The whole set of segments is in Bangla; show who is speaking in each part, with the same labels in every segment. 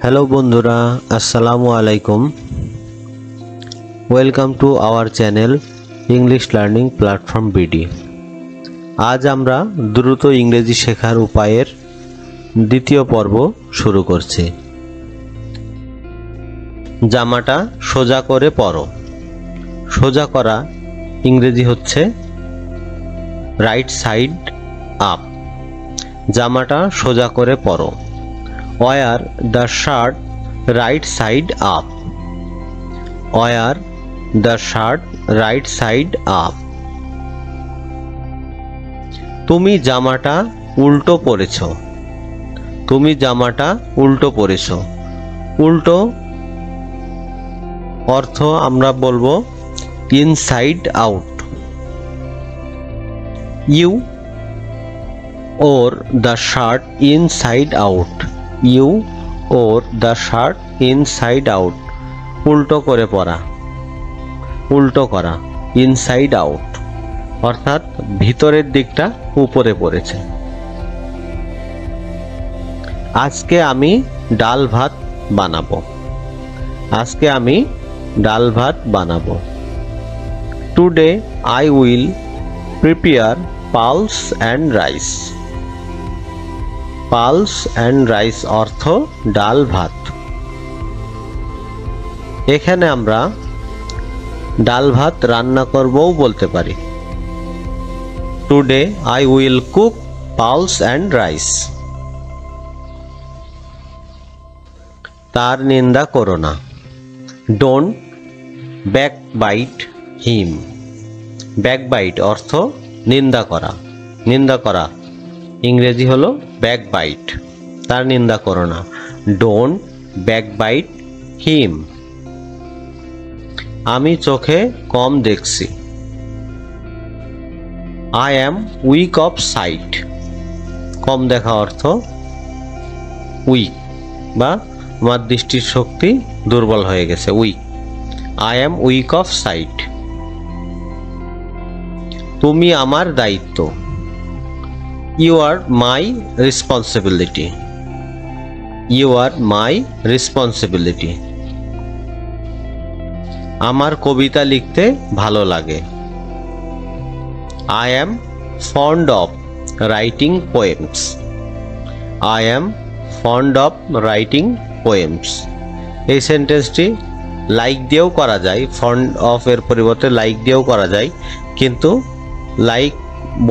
Speaker 1: हेलो बंधुरा अस्सलामु आलैकुम welcome to our channel English learning platform BD. आज आमरा द्रुत इंग्रेजी शेखार उपायेर द्वितीय पर्व शुरू करছি। জামাটা সোজা করে পরো। সোজা করা इंग्रेजी হচ্ছে রাইট সাইড আপ। জামাটা সোজা করে পরো। Wear the shirt right side up. Wear the shirt right side up. তুমি জামাটা উল্টো পরেছো। তুমি জামাটা উল্টো পরেছো। উল্টো অর্থ আমরা বলবো inside out. You wore the shirt inside out. You wore the shirt inside out. উল্টো করে পরা, উল্টো করা ইনসাইড আউট অর্থাৎ ভিতরের দিকটা উপরে পড়েছে। আজকে আমি ডাল ভাত বানাবো। আজকে আমি ডাল ভাত বানাবো। Today I will prepare pulse and rice. Pulse and rice অর্থ ডাল ভাত। এখানে আমরা ডাল ভাত রান্না করবও বলতে পারি। Today I will cook pulse and rice. তার নিন্দা করো না। ডোন্ট ব্যাকবাইট হিম। ব্যাকবাইট অর্থ নিন্দা করা। নিন্দা করা इंग्रेजी हलो बैकबाइट। तार निंदा करो ना। Don't backbite him. आमी चोखे कम देखছি। I am weak of sight। कम देखा अर्थ weak बा आमार दृष्टिर शक्ति दुर्बल हये गेছে weak। I am weak of sight। तुमी आमार दायित्व। You are my responsibility. You are my responsibility. আমার কবিতা লিখতে ভালো লাগে। I am fond of writing poems. I am fond of writing poems. এই সেন্টেন্সটি লাইক দিয়েও করা যায়। ফন্ড অফ এর পরিবর্তে লাইক দিয়েও করা যায়, কিন্তু লাইক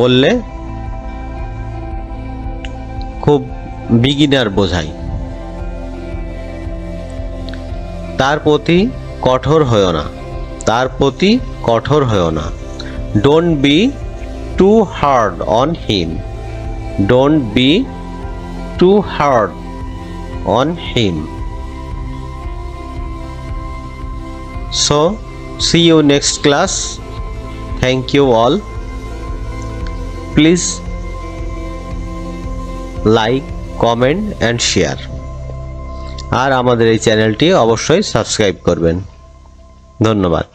Speaker 1: বললে খুব বিগিনার বোঝায়। তার প্রতি কঠোর হয়ো না। তার প্রতি কঠোর হয়ো না। Don't be too hard on him. Don't be too hard on him. So see you next class. Thank you all. Please like comment and share और आमादेर এই চ্যানেলটি অবশ্যই সাবস্ক্রাইব করবেন। ধন্যবাদ।